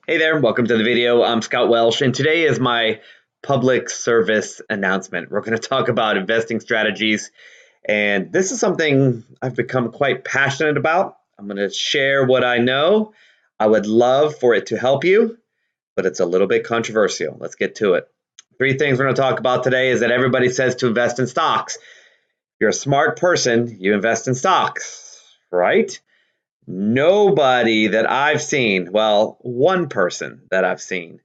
Hey there, welcome to the video. I'm Scott Welsh, and today is my public service announcement. We're going to talk about investing strategies, and this is something I've become quite passionate about. I'm going to share what I know. I would love for it to help you, but it's a little bit controversial. Let's get to it. Three things we're going to talk about today is that everybody says to invest in stocks. If you're a smart person, you invest in stocks, right? Nobody that I've seen, well, one person that I've seen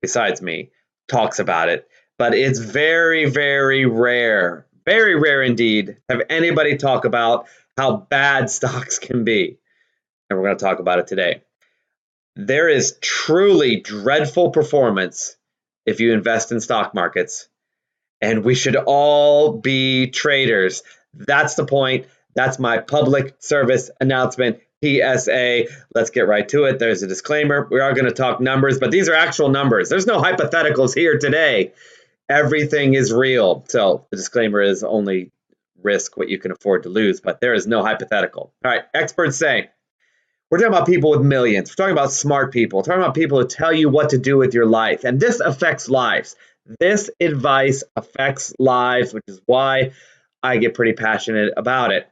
besides me talks about it, but it's very, very rare indeed, have anybody talk about how bad stocks can be. And we're going to talk about it today. There is truly dreadful performance if you invest in stock markets, and we should all be traders. That's the point. That's my public service announcement. PSA. Let's get right to it. There's a disclaimer. We are going to talk numbers, but these are actual numbers. There's no hypotheticals here today. Everything is real. So the disclaimer is only risk what you can afford to lose, but there is no hypothetical. All right, experts say, we're talking about people with millions. We're talking about smart people. We're talking about people who tell you what to do with your life. And this affects lives. This advice affects lives, which is why I get pretty passionate about it.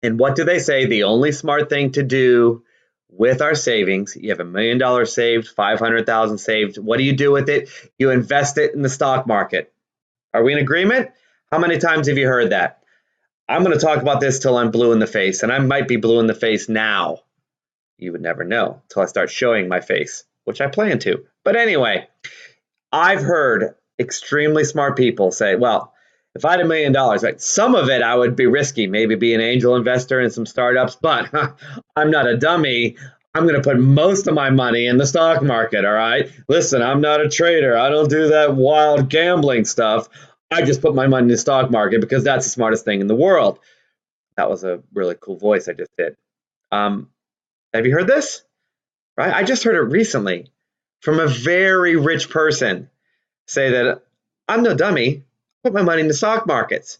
And what do they say? The only smart thing to do with our savings, you have $1 million saved, 500,000 saved. What do you do with it? You invest it in the stock market. Are we in agreement? How many times have you heard that? I'm going to talk about this till I'm blue in the face, and I might be blue in the face now. You would never know until I start showing my face, which I plan to. But anyway, I've heard extremely smart people say, well, if I had $1 million, right, some of it I would be risky, maybe be an angel investor in some startups, but I'm not a dummy. I'm going to put most of my money in the stock market, all right? Listen, I'm not a trader. I don't do that wild gambling stuff. I just put my money in the stock market because that's the smartest thing in the world. That was a really cool voice I just did. Have you heard this? Right? I just heard it recently from a very rich person say that I'm no dummy. Put my money in the stock markets,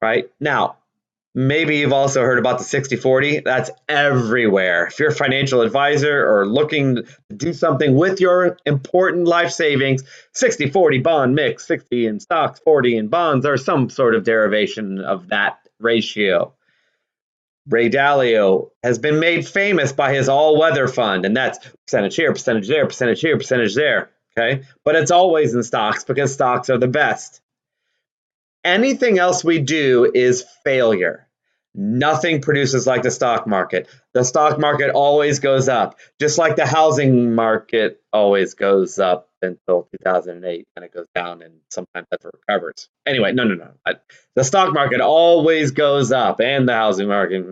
right? Now, maybe you've also heard about the 60-40. That's everywhere. If you're a financial advisor or looking to do something with your important life savings, 60-40 bond mix, 60 in stocks, 40 in bonds, or some sort of derivation of that ratio. Ray Dalio has been made famous by his all-weather fund, and that's percentage here, percentage there, percentage here, percentage there, okay? But it's always in stocks because stocks are the best. Anything else we do is failure. Nothing produces like the stock market. The stock market always goes up, just like the housing market always goes up until 2008, and it goes down, and sometimes that recovers. Anyway, no. The stock market always goes up, and the housing market.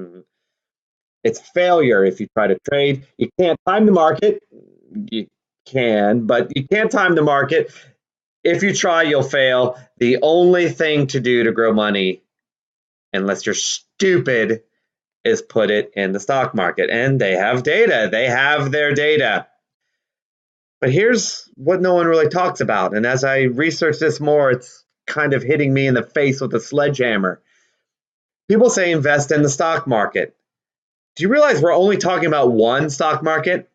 It's failure if you try to trade. You can't time the market. You can, but you can't time the market. If you try, you'll fail. The only thing to do to grow money, unless you're stupid, is put it in the stock market. And they have data. They have their data. But here's what no one really talks about. And as I research this more, it's kind of hitting me in the face with a sledgehammer. People say invest in the stock market. Do you realize we're only talking about one stock market?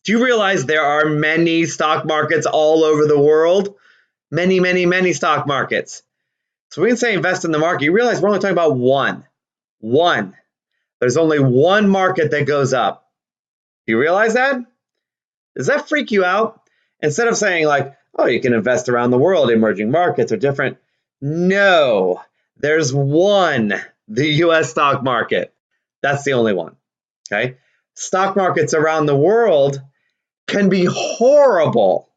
Do you realize there are many stock markets all over the world? Many stock markets. So we can say invest in the market. You realize we're only talking about one. One. There's only one market that goes up. Do you realize that? Does that freak you out? Instead of saying like, oh, you can invest around the world, emerging markets are different. No, there's one, the US stock market. That's the only one, okay? Stock markets around the world can be horrible.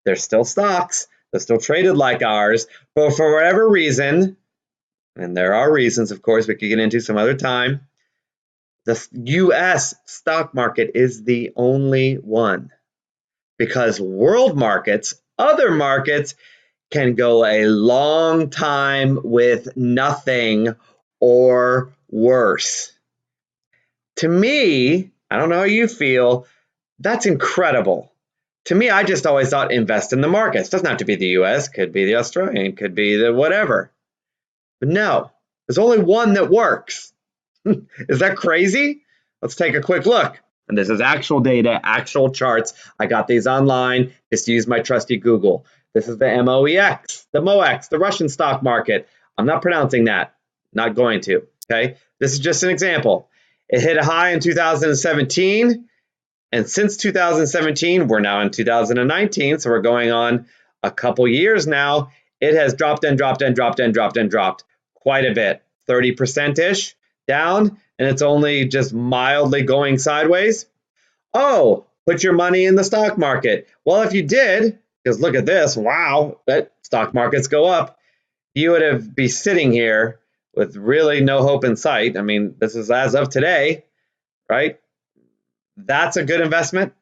They're still stocks. They're still traded like ours. But for whatever reason, and there are reasons, of course, we could get into some other time, the US stock market is the only one. Because world markets, other markets, can go a long time with nothing or worse. To me, I don't know how you feel, that's incredible. To me, I just always thought invest in the markets. It doesn't have to be the US, could be the Australian, could be the whatever. But no, there's only one that works. Is that crazy? Let's take a quick look. And this is actual data, actual charts. I got these online. Just use my trusty Google. This is the MOEX, the MOEX, the Russian stock market. I'm not pronouncing that. Not going to. Okay. This is just an example. It hit a high in 2017. And since 2017, we're now in 2019. So we're going on a couple years now. It has dropped and dropped and dropped and dropped and dropped quite a bit, 30%-ish down, and it's only just mildly going sideways. Oh, put your money in the stock market. Well, if you did, because look at this, wow, that stock markets go up, you would be sitting here with really no hope in sight. I mean, this is as of today, right? That's a good investment,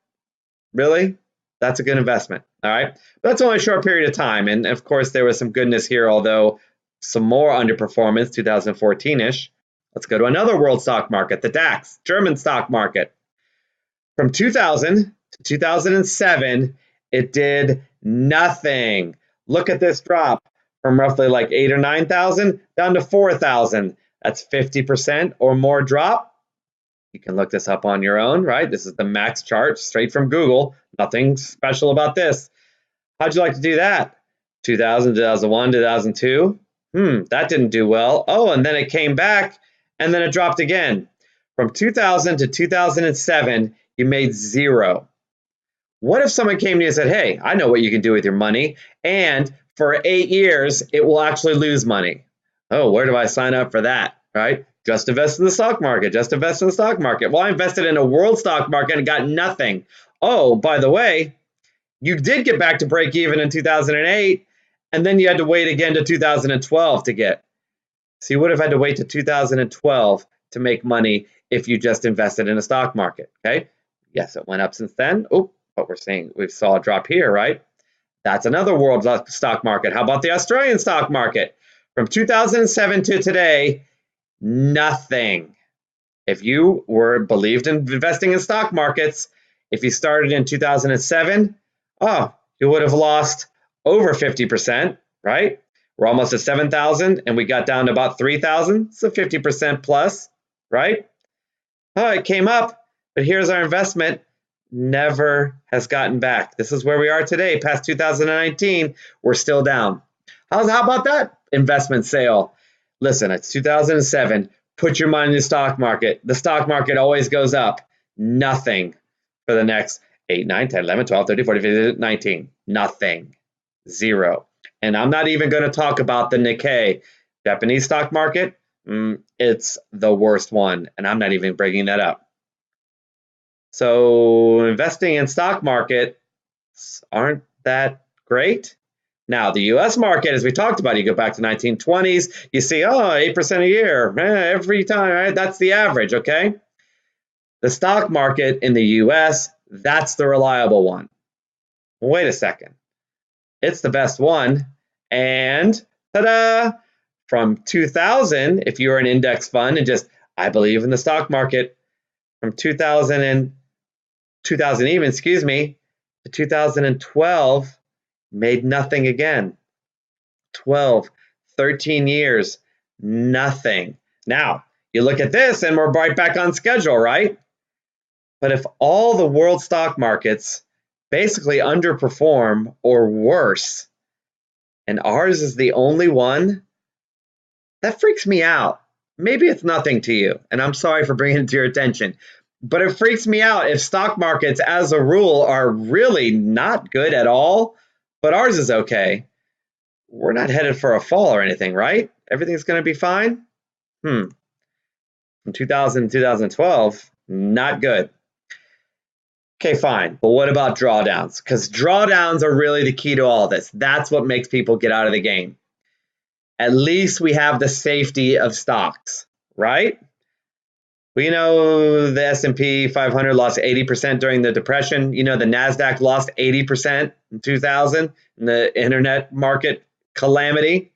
really? That's a good investment, all right? But that's only a short period of time, and of course, there was some goodness here, although some more underperformance, 2014-ish. Let's go to another world stock market, the DAX, German stock market. From 2000 to 2007, it did nothing. Look at this drop from roughly like 8,000 or 9,000 down to 4,000. That's 50% or more drop. You can look this up on your own, right? This is the max chart straight from Google. Nothing special about this. How'd you like to do that? 2000, 2001, 2002. That didn't do well. Oh, and then it came back and then it dropped again. From 2000 to 2007, you made zero. What if someone came to you and said, hey, I know what you can do with your money, and for 8 years, it will actually lose money? Oh, where do I sign up for that, right? Just invest in the stock market, just invest in the stock market. Well, I invested in a world stock market and got nothing. Oh, by the way, you did get back to break even in 2008, and then you had to wait again to 2012 to get. So you would have had to wait to 2012 to make money if you just invested in a stock market, okay? Yes, it went up since then. Oh, but we saw a drop here, right? That's another world stock market. How about the Australian stock market? From 2007 to today, nothing. If you believed in investing in stock markets, if you started in 2007, you would have lost over 50%, right? We're almost at 7,000 and we got down to about 3,000, so 50% plus, right? Oh, it came up, but here's our investment. Never has gotten back. This is where we are today, past 2019. We're still down. How about that investment sale? Listen, it's 2007. Put your money in the stock market. The stock market always goes up. Nothing for the next 8, 9, 10, 11, 12, 13, 14, 15, 19. Nothing. Zero. And I'm not even going to talk about the Nikkei. Japanese stock market, it's the worst one. And I'm not even bringing that up. So investing in stock markets aren't that great. Now, the U.S. market, as we talked about, you go back to 1920s, you see, 8% a year, every time, right? That's the average, okay? The stock market in the U.S., that's the reliable one. Well, wait a second. It's the best one. And ta-da! From 2000, if you were an index fund and just, I believe in the stock market, from 2000 to 2012, made nothing again. 12, 13 years, nothing. Now, you look at this and we're right back on schedule, right? But if all the world stock markets basically underperform or worse, and ours is the only one, that freaks me out. Maybe it's nothing to you, and I'm sorry for bringing it to your attention, but it freaks me out if stock markets, as a rule, are really not good at all, but ours is okay. We're not headed for a fall or anything, right? Everything's going to be fine? From 2000 to 2012, not good. Okay, fine. But what about drawdowns? Because drawdowns are really the key to all this. That's what makes people get out of the game. At least we have the safety of stocks, right? We know the S&P 500 lost 80% during the Depression. You know, the NASDAQ lost 80% in 2000 in the internet market calamity.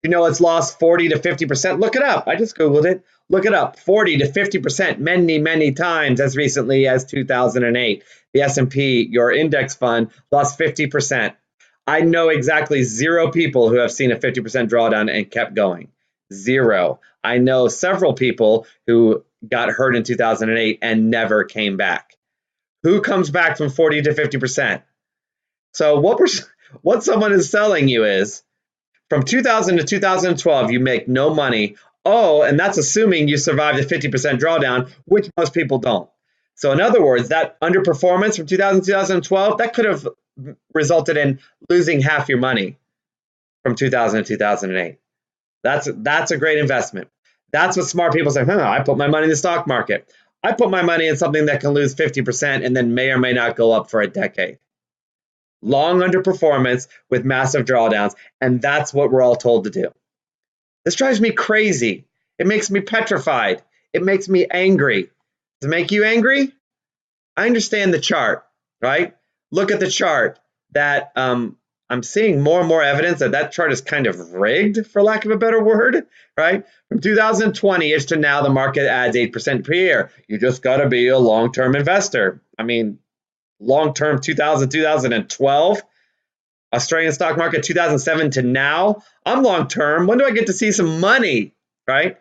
You know, it's lost 40 to 50%. Look it up. I just Googled it. Look it up. 40 to 50% many, many times as recently as 2008. The S&P, your index fund, lost 50%. I know exactly 0 people who have seen a 50% drawdown and kept going. Zero. I know several people who got hurt in 2008 and never came back. Who comes back from 40 to 50%? So what someone is telling you is from 2000 to 2012, you make no money. Oh, and that's assuming you survive the 50% drawdown, which most people don't. So in other words, that underperformance from 2000 to 2012, that could have resulted in losing half your money from 2000 to 2008. That's a great investment. That's what smart people say, I put my money in the stock market. I put my money in something that can lose 50% and then may or may not go up for a decade. Long underperformance with massive drawdowns, and that's what we're all told to do. This drives me crazy. It makes me petrified. It makes me angry. Does it make you angry? I understand the chart, right? Look at the chart. That I'm seeing more and more evidence that chart is kind of rigged, for lack of a better word, right? From 2020-ish to now, the market adds 8% per year. You just got to be a long-term investor. I mean, long-term 2012, Australian stock market 2007 to now, I'm long-term. When do I get to see some money, right?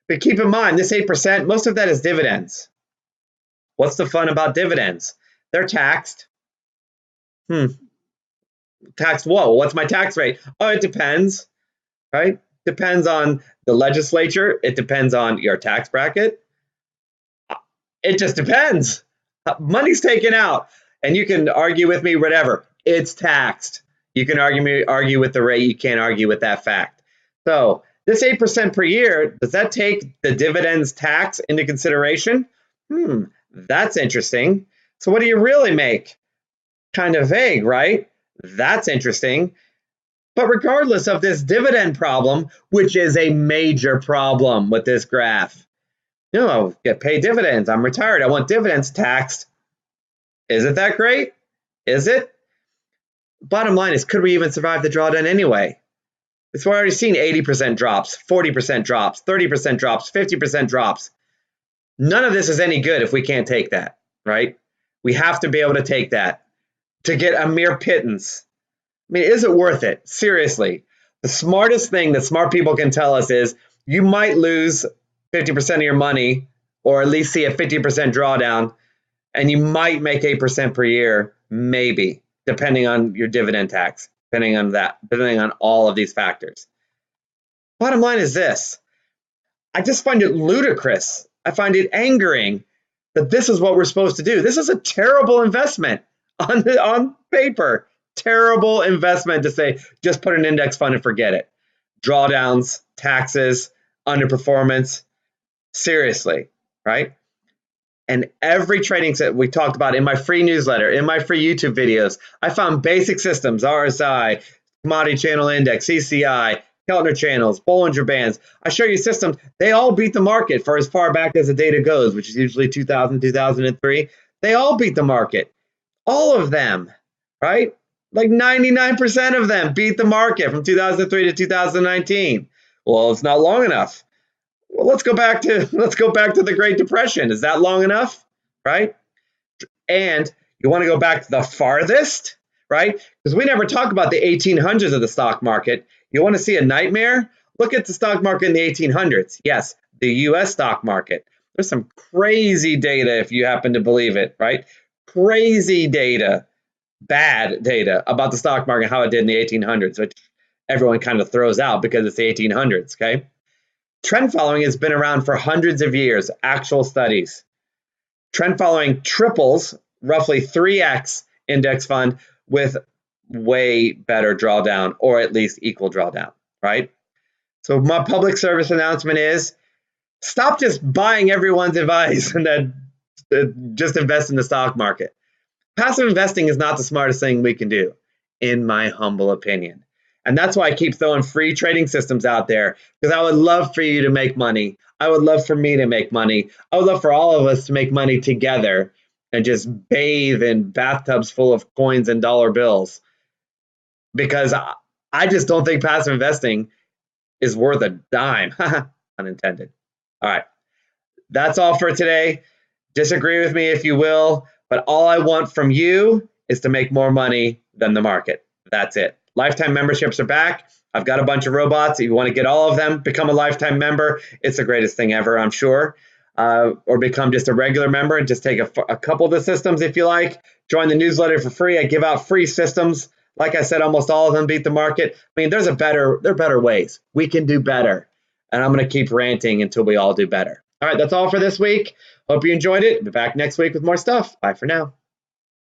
But keep in mind, this 8%, most of that is dividends. What's the fun about dividends? They're taxed. Taxed what? What's my tax rate? Oh, it depends, right? Depends on the legislature. It depends on your tax bracket. It just depends. Money's taken out, and you can argue with me, whatever. It's taxed. You can argue with the rate. You can't argue with that fact. So this 8% per year, does that take the dividends tax into consideration? That's interesting. So what do you really make? Kind of vague, right? That's interesting. But regardless of this dividend problem, which is a major problem with this graph, get paid dividends. I'm retired. I want dividends taxed. Is it that great? Is it? Bottom line is, could we even survive the drawdown anyway? We've already seen 80% drops, 40% drops, 30% drops, 50% drops. None of this is any good if we can't take that, right? We have to be able to take that to get a mere pittance. I mean, is it worth it? Seriously. The smartest thing that smart people can tell us is you might lose 50% of your money, or at least see a 50% drawdown, and you might make 8% per year, maybe, depending on your dividend tax, depending on all of these factors. Bottom line is this. I just find it ludicrous. I find it angering that this is what we're supposed to do. This is a terrible investment on paper. Terrible investment to say, just put an index fund and forget it. Drawdowns, taxes, underperformance. Seriously, right? And every trading set we talked about in my free newsletter, in my free YouTube videos, I found basic systems, RSI, Commodity Channel Index, CCI, Keltner channels, Bollinger Bands. I show you systems. They all beat the market for as far back as the data goes, which is usually 2000, 2003. They all beat the market. All of them, right? Like 99% of them beat the market from 2003 to 2019. Well, it's not long enough. Well, let's go back to the Great Depression. Is that long enough, right? And you want to go back to the farthest, right? Because we never talk about the 1800s of the stock market. You want to see a nightmare? Look at the stock market in the 1800s. Yes, the U.S. stock market. There's some crazy data, if you happen to believe it, right? Crazy data, bad data about the stock market, how it did in the 1800s, which everyone kind of throws out because it's the 1800s, okay? Trend following has been around for hundreds of years, actual studies. Trend following triples, roughly 3x index fund with way better drawdown, or at least equal drawdown, right? So my public service announcement is, stop just buying everyone's advice and then just invest in the stock market. Passive investing is not the smartest thing we can do, in my humble opinion. And that's why I keep throwing free trading systems out there, because I would love for you to make money. I would love for me to make money. I would love for all of us to make money together and just bathe in bathtubs full of coins and dollar bills. Because I just don't think passive investing is worth a dime. Unintended. All right. That's all for today. Disagree with me if you will, but all I want from you is to make more money than the market. That's it. Lifetime memberships are back. I've got a bunch of robots. If you want to get all of them, become a lifetime member. It's the greatest thing ever, I'm sure. Or become just a regular member and just take a couple of the systems if you like. Join the newsletter for free. I give out free systems. Like I said, almost all of them beat the market. I mean, there are better ways. We can do better. And I'm going to keep ranting until we all do better. All right, that's all for this week. Hope you enjoyed it. Be back next week with more stuff. Bye for now.